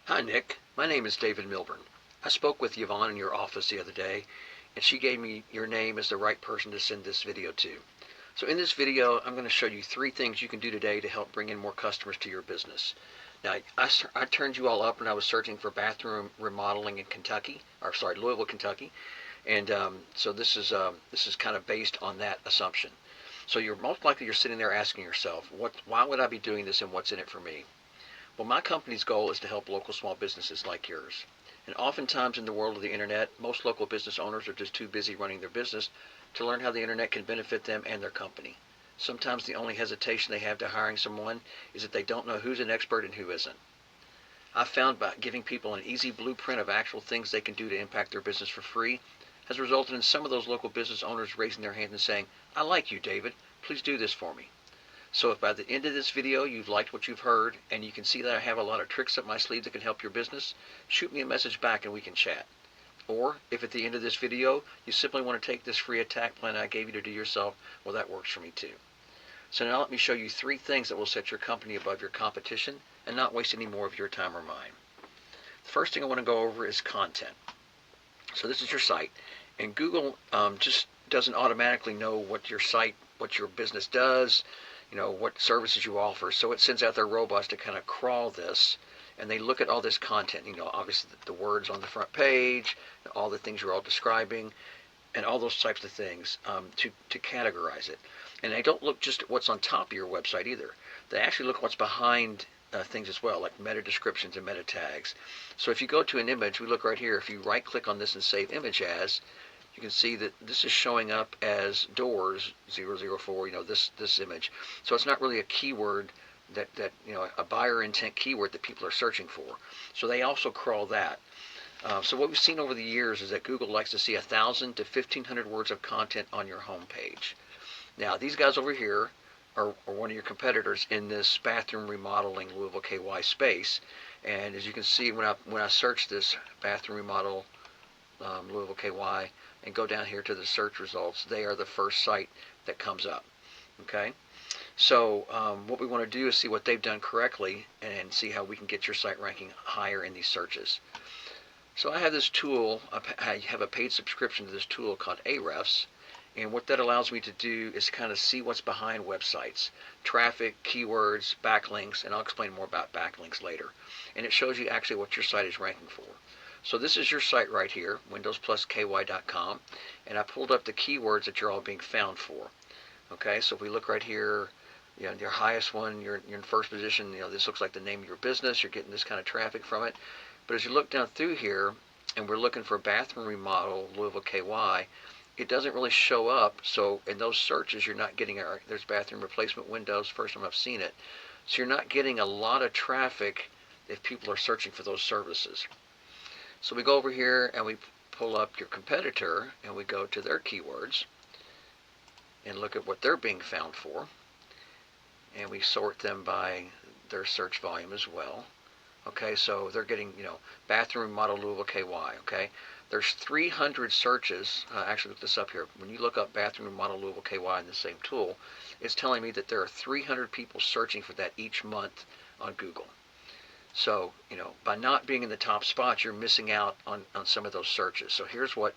Hi, Nick. My name is David Milburn. I spoke with Yvonne in your office the other day, and she gave me your name as the right person to send this video to. So in this video, I'm going to show you 3 things you can do today to help bring in more customers to your business. Now, I turned you all up when I was searching for bathroom remodeling in Louisville, Kentucky, and so this is kind of based on that assumption. So you're sitting there asking yourself, why would I be doing this, and what's in it for me? Well, my company's goal is to help local small businesses like yours. And oftentimes in the world of the internet, most local business owners are just too busy running their business to learn how the internet can benefit them and their company. Sometimes the only hesitation they have to hiring someone is that they don't know who's an expert and who isn't. I've found by giving people an easy blueprint of actual things they can do to impact their business for free has resulted in some of those local business owners raising their hands and saying, "I like you, David. Please do this for me." So if by the end of this video you've liked what you've heard and you can see that I have a lot of tricks up my sleeve that can help your business, shoot me a message back and we can chat. Or if at the end of this video you simply want to take this free attack plan I gave you to do yourself, well, that works for me too. So now let me show you 3 things that will set your company above your competition and not waste any more of your time or mine. The first thing I want to go over is content. So this is your site, and Google just doesn't automatically know what your business does, what services you offer. So it sends out their robots to kind of crawl this, and they look at all this content, obviously the words on the front page, all the things you're all describing, and all those types of things to categorize it. And they don't look just at what's on top of your website either. They actually look what's behind things as well, like meta descriptions and meta tags. So if you go to an image, we look right here, if you right click on this and save image as, you can see that this is showing up as doors 004, this image. So it's not really a keyword that a buyer intent keyword that people are searching for. So they also crawl that. So what we've seen over the years is that Google likes to see 1,000 to 1,500 words of content on your home page. Now these guys over here are one of your competitors in this bathroom remodeling Louisville KY space. And as you can see, when I search this bathroom remodel Louisville KY and go down here to the search results, they are the first site that comes up. Okay, so what we want to do is see what they've done correctly and see how we can get your site ranking higher in these searches. So I have this tool, I have a paid subscription to this tool called Ahrefs, and what that allows me to do is kind of see what's behind websites, traffic, keywords, backlinks, and I'll explain more about backlinks later. And it shows you actually what your site is ranking for. So this is your site right here, windowsplusky.com, and I pulled up the keywords that you're all being found for. Okay, so if we look right here, your highest one, you're in first position. This looks like the name of your business. You're getting this kind of traffic from it. But as you look down through here, and we're looking for bathroom remodel Louisville KY, it doesn't really show up. So in those searches, you're not getting there's bathroom replacement windows. First time I've seen it. So you're not getting a lot of traffic if people are searching for those services. So we go over here and we pull up your competitor and we go to their keywords and look at what they're being found for. And we sort them by their search volume as well. Okay, so they're getting, bathroom remodel Louisville KY, okay? There's 300 searches. Actually, look this up here. When you look up bathroom remodel Louisville KY in the same tool, it's telling me that there are 300 people searching for that each month on Google. So, by not being in the top spot, you're missing out on some of those searches. So here's what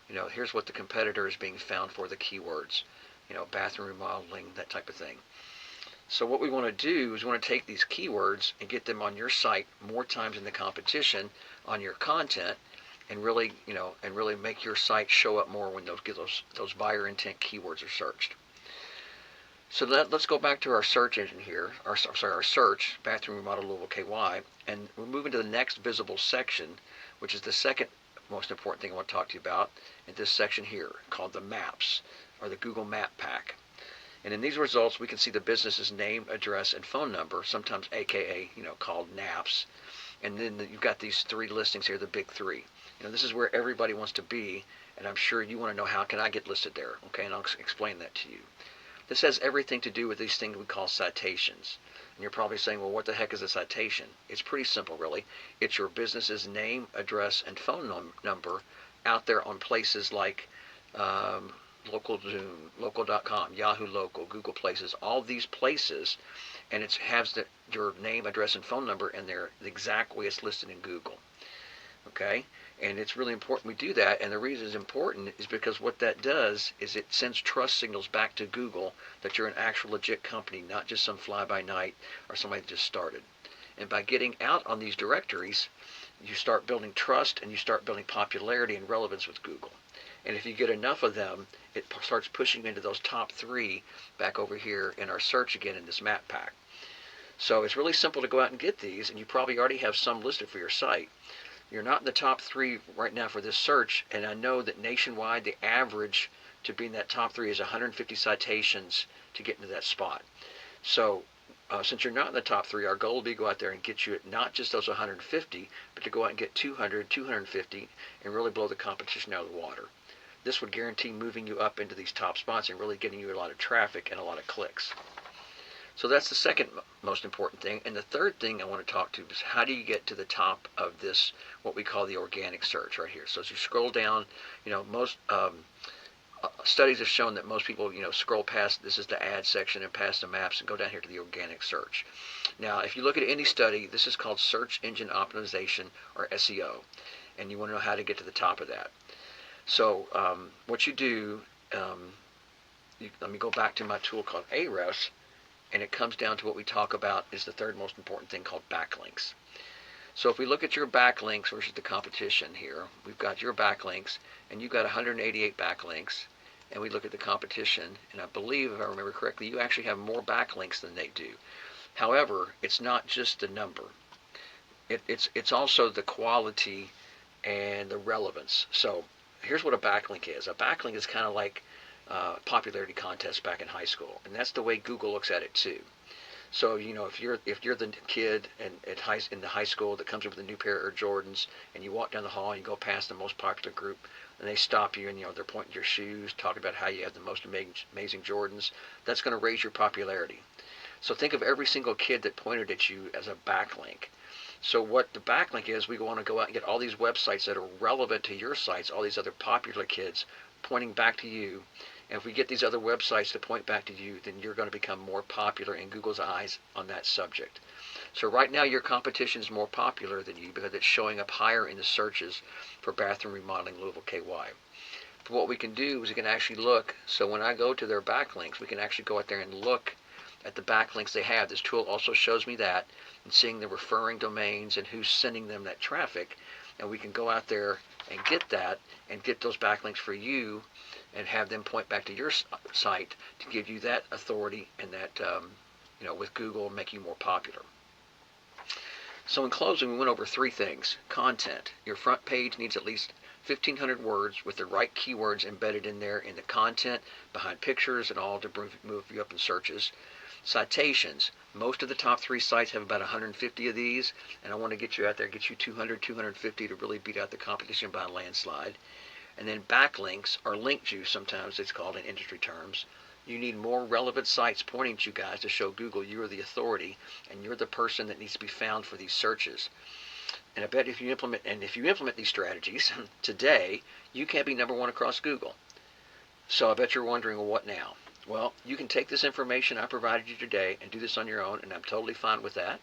the competitor is being found for, the keywords, bathroom remodeling, that type of thing. So what we want to do is we want to take these keywords and get them on your site more times than the competition on your content, and really make your site show up more when those buyer intent keywords are searched. So let's go back to our search engine here, our search, bathroom remodel Louisville KY, and we're moving to the next visible section, which is the second most important thing I want to talk to you about in this section here, called the maps, or the Google Map Pack. And in these results, we can see the business's name, address, and phone number, sometimes AKA, called NAPS. And then you've got these 3 listings here, the big 3. This is where everybody wants to be, and I'm sure you want to know, how can I get listed there? Okay, and I'll explain that to you. This has everything to do with these things we call citations. And you're probably saying, well, what the heck is a citation? It's pretty simple, really. It's your business's name, address, and phone number out there on places like Local Zoom, Local.com, Yahoo Local, Google Places. All these places and it has your name, address, and phone number, and they're the exact way it's listed in Google. Okay, and it's really important we do that, and the reason it's important is because what that does is it sends trust signals back to Google that you're an actual legit company, not just some fly-by-night or somebody that just started. And by getting out on these directories, you start building trust and you start building popularity and relevance with Google. And if you get enough of them, it starts pushing into those top 3 back over here in our search again in this map pack. So it's really simple to go out and get these, and you probably already have some listed for your site. You're not in the top 3 right now for this search, and I know that nationwide the average to be in that top 3 is 150 citations to get into that spot. So since you're not in the top 3, our goal will be to go out there and get you at not just those 150, but to go out and get 200, 250, and really blow the competition out of the water. This would guarantee moving you up into these top spots and really getting you a lot of traffic and a lot of clicks. So that's the second most important thing. And the third thing I want to talk to is how do you get to the top of this, what we call the organic search right here. So as you scroll down, most studies have shown that most people, scroll past, this is the ad section, and past the maps and go down here to the organic search. Now, if you look at any study, this is called search engine optimization, or SEO, and you want to know how to get to the top of that. So what you do, let me go back to my tool called Ahrefs, and it comes down to what we talk about is the third most important thing called backlinks. So if we look at your backlinks versus the competition here, we've got your backlinks, and you've got 188 backlinks, and we look at the competition, and I believe, if I remember correctly, you actually have more backlinks than they do. However, it's not just the number. It's also the quality and the relevance. So here's what a backlink is. A backlink is kind of like popularity contests back in high school, and that's the way Google looks at it too. So if you're the kid in the high school that comes up with a new pair of Air Jordans, and you walk down the hall and you go past the most popular group, and they stop you and they're pointing to your shoes, talking about how you have the most amazing Jordans, that's going to raise your popularity. So think of every single kid that pointed at you as a backlink. So what the backlink is, we want to go out and get all these websites that are relevant to your sites, all these other popular kids pointing back to you. And if we get these other websites to point back to you, then you're going to become more popular in Google's eyes on that subject. So right now your competition is more popular than you because it's showing up higher in the searches for bathroom remodeling Louisville, KY. But what we can do is we can actually look. So when I go to their backlinks, we can actually go out there and look at the backlinks they have. This tool also shows me that, and seeing the referring domains and who's sending them that traffic. And we can go out there and get those backlinks for you and have them point back to your site to give you that authority and that, with Google, make you more popular. So in closing, we went over 3 things. Content. Your front page needs at least 1,500 words with the right keywords embedded in there in the content, behind pictures and all to move you up in searches. Citations. Most of the top 3 sites have about 150 of these, and I want to get you out there, get you 200, 250 to really beat out the competition by a landslide. And then backlinks, or link juice sometimes it's called in industry terms. You need more relevant sites pointing to you guys to show Google you're the authority and you're the person that needs to be found for these searches. And I bet if you implement these strategies today, you can't be number 1 across Google. So I bet you're wondering, well, what now? Well, you can take this information I provided you today and do this on your own, and I'm totally fine with that.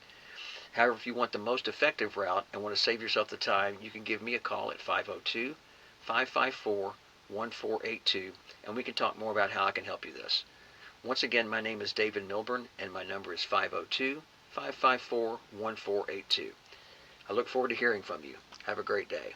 However, if you want the most effective route and want to save yourself the time, you can give me a call at 502-554-1482, and we can talk more about how I can help you this. Once again, my name is David Milburn, and my number is 502-554-1482. I look forward to hearing from you. Have a great day.